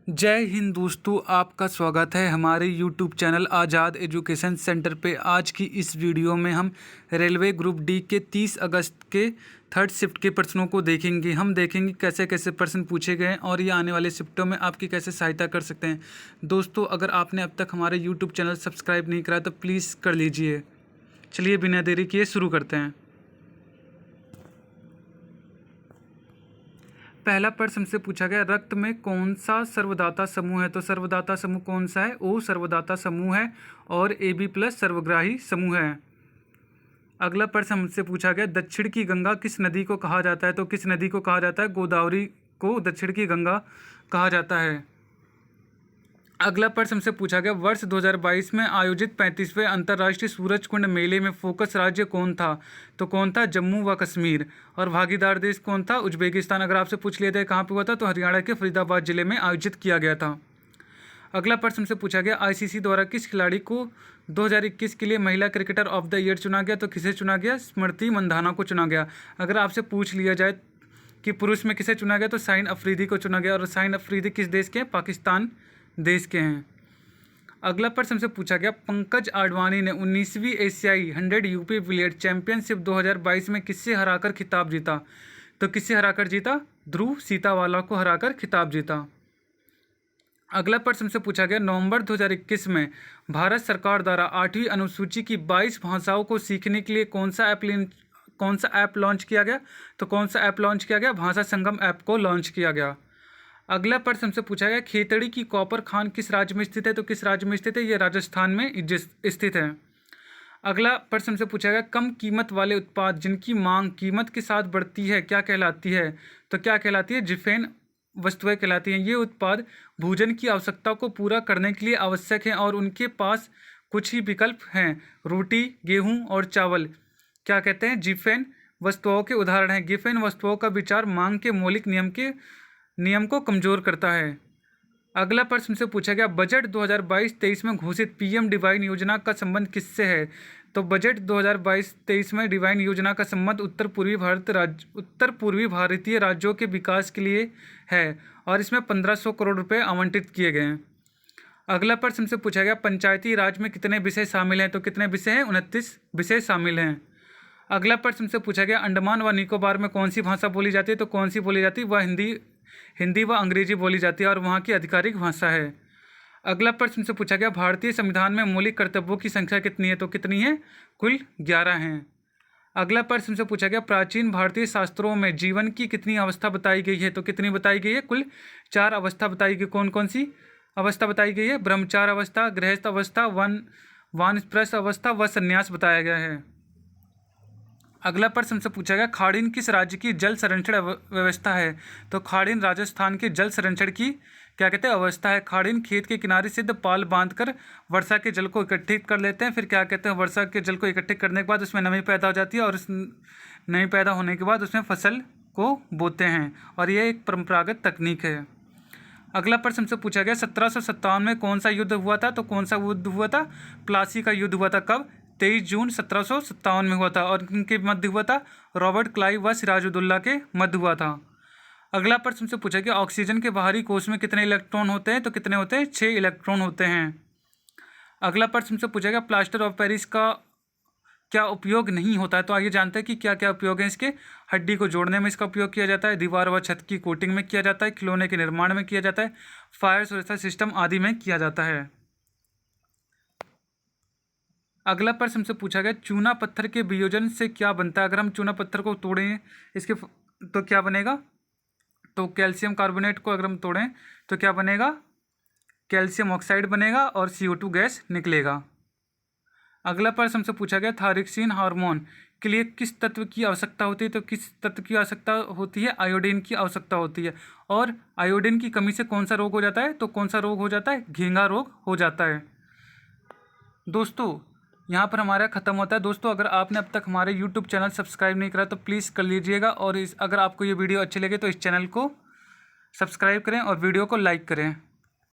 जय हिंद दोस्तों, आपका स्वागत है हमारे YouTube चैनल आज़ाद एजुकेशन सेंटर पे। आज की इस वीडियो में हम रेलवे ग्रुप डी के 30 अगस्त के थर्ड शिफ्ट के प्रश्नों को देखेंगे। हम देखेंगे कैसे कैसे प्रश्न पूछे गए हैं और ये आने वाले शिफ्टों में आपकी कैसे सहायता कर सकते हैं। दोस्तों, अगर आपने अब तक हमारे YouTube चैनल सब्सक्राइब नहीं करा तो प्लीज़ कर लीजिए। चलिए बिना देरी किए शुरू करते हैं। पहला प्रश्न हमसे पूछा गया, रक्त में कौन सा सर्वदाता समूह है? तो सर्वदाता समूह कौन सा है? ओ सर्वदाता समूह है और AB+ सर्वग्राही समूह है। अगला प्रश्न हमसे पूछा गया, दक्षिण की गंगा किस नदी को कहा जाता है? तो किस नदी को कहा जाता है? गोदावरी को दक्षिण की गंगा कहा जाता है। अगला प्रश्न हमसे पूछा गया, वर्ष 2022 में आयोजित 35वें अंतर्राष्ट्रीय सूरज कुंड मेले में फोकस राज्य कौन था? तो कौन था? जम्मू व कश्मीर। और भागीदार देश कौन था? उज्बेकिस्तान। अगर आपसे पूछ लिया जाए कहाँ पे हुआ था, तो हरियाणा के फरीदाबाद जिले में आयोजित किया गया था। अगला प्रश्न हमसे पूछा गया, ICC द्वारा किस खिलाड़ी को 2021 के लिए महिला क्रिकेटर ऑफ द ईयर चुना गया? तो किसे चुना गया? स्मृति मंधाना को चुना गया। अगर आपसे पूछ लिया जाए कि पुरुष में किसे चुना गया, तो शाहीन अफरीदी को चुना गया। और शाहीन अफरीदी किस देश के हैं? पाकिस्तान देश के हैं। अगला प्रश्न हमसे पूछा गया, पंकज आडवाणी ने 19वीं एशियाई 100 यूपी बिलियर्ड चैंपियनशिप 2022 में किससे हराकर खिताब जीता? तो किससे हराकर जीता? ध्रुव सीतावाला को हराकर खिताब जीता। अगला प्रश्न हमसे पूछा गया, नवंबर 2021 में भारत सरकार द्वारा 8वीं अनुसूची की 22 भाषाओं को सीखने के लिए कौन सा ऐप लॉन्च किया गया? तो कौन सा ऐप लॉन्च किया गया? भाषा संगम ऐप को लॉन्च किया गया। अगला प्रश्न हमसे पूछा गया, खेतड़ी की कॉपर खान किस राज्य में स्थित है? तो किस राज्य में स्थित है? ये राजस्थान में स्थित है। अगला प्रश्न हमसे पूछा गया, कम कीमत वाले उत्पाद जिनकी मांग कीमत के साथ बढ़ती है क्या कहलाती है? तो क्या कहलाती है? जिफेन वस्तुएं कहलाती हैं। ये उत्पाद भोजन की आवश्यकता को पूरा करने के लिए आवश्यक हैं और उनके पास कुछ ही विकल्प हैं, रोटी, गेहूँ और चावल। क्या कहते हैं? जिफेन वस्तुओं के उदाहरण हैं। गिफेन वस्तुओं का विचार मांग के मौलिक नियम को कमजोर करता है। अगला प्रश्न से पूछा गया, बजट 2022-23 में घोषित PM डिवाइन योजना का संबंध किससे है? तो बजट 2022-23 में डिवाइन योजना का संबंध उत्तर पूर्वी भारतीय राज्यों के विकास के लिए है और इसमें 1500 करोड़ रुपए आवंटित किए गए हैं। अगला प्रश्न से पूछा गया, पंचायती राज में कितने विषय शामिल हैं? तो कितने विषय हैं? 29 विषय शामिल हैं। अगला प्रश्न से पूछा गया, अंडमान व निकोबार में कौन सी भाषा बोली जाती है? तो कौन सी बोली जाती है? वह हिंदी व अंग्रेजी बोली जाती है और वहाँ की आधिकारिक भाषा है। अगला प्रश्न से पूछा गया, भारतीय संविधान में मौलिक कर्तव्यों की संख्या कितनी है? तो कितनी है? कुल 11 हैं। अगला प्रश्न से पूछा गया, प्राचीन भारतीय शास्त्रों में जीवन की कितनी अवस्था बताई गई है? तो कितनी बताई गई है? कुल 4 अवस्था बताई गई। कौन कौन सी अवस्था बताई गई है? ब्रह्मचार अवस्था, गृहस्थ अवस्था, वानप्रस्थ अवस्था व संन्यास बताया गया है। अगला प्रश्न हमसे पूछा गया, खाड़ीन किस राज्य की जल संरक्षण व्यवस्था है? तो खाड़ीन राजस्थान के जल संरक्षण की क्या कहते हैं? अवस्था है। खाड़ीन खेत के किनारे सिद्ध पाल बांधकर वर्षा के जल को इकट्ठित कर लेते हैं। फिर क्या कहते हैं? वर्षा के जल को इकट्ठित करने के बाद उसमें नमी पैदा हो जाती है और उस नमी पैदा होने के बाद उसमें फसल को बोते हैं और यह एक परंपरागत तकनीक है। अगला प्रश्न हमसे पूछा गया, 1757 में कौन सा युद्ध हुआ था? तो कौन सा युद्ध हुआ था? प्लासी का युद्ध हुआ था। कब? 23 जून 1757 में हुआ था और इनके मध्य हुआ था रॉबर्ट क्लाइव व सिराजुद्दौला के मध्य हुआ था। अगला प्रश्न से पूछा गया, ऑक्सीजन के बाहरी कोश में कितने इलेक्ट्रॉन होते हैं? तो कितने होते हैं? 6 इलेक्ट्रॉन होते हैं। अगला प्रश्न से पूछा गया, प्लास्टर ऑफ पेरिस का क्या उपयोग नहीं होता है? तो आइए जानते हैं कि क्या क्या उपयोग है इसके। हड्डी को जोड़ने में इसका उपयोग किया जाता है, दीवार व छत की कोटिंग में किया जाता है, खिलौने के निर्माण में किया जाता है, फायर सुरक्षा सिस्टम आदि में किया जाता है। अगला प्रश्न हमसे पूछा गया, चूना पत्थर के वियोजन से क्या बनता है? अगर हम चूना पत्थर को तोड़ें इसके तो क्या बनेगा? तो कैल्शियम कार्बोनेट को अगर हम तोड़ें तो क्या बनेगा? कैल्शियम ऑक्साइड बनेगा और CO2 गैस निकलेगा। अगला प्रश्न हमसे पूछा गया, थायरोक्सिन हार्मोन के लिए किस तत्व की आवश्यकता होती है? तो किस तत्व की आवश्यकता होती है? आयोडीन की आवश्यकता होती है। और आयोडीन की कमी से कौन सा रोग हो जाता है? तो कौन सा रोग हो जाता है? घेंघा रोग हो जाता है। दोस्तों, यहाँ पर हमारा ख़त्म होता है। दोस्तों, अगर आपने अब तक हमारे YouTube चैनल सब्सक्राइब नहीं करा तो प्लीज़ कर लीजिएगा और अगर आपको ये वीडियो अच्छी लगे तो इस चैनल को सब्सक्राइब करें और वीडियो को लाइक करें।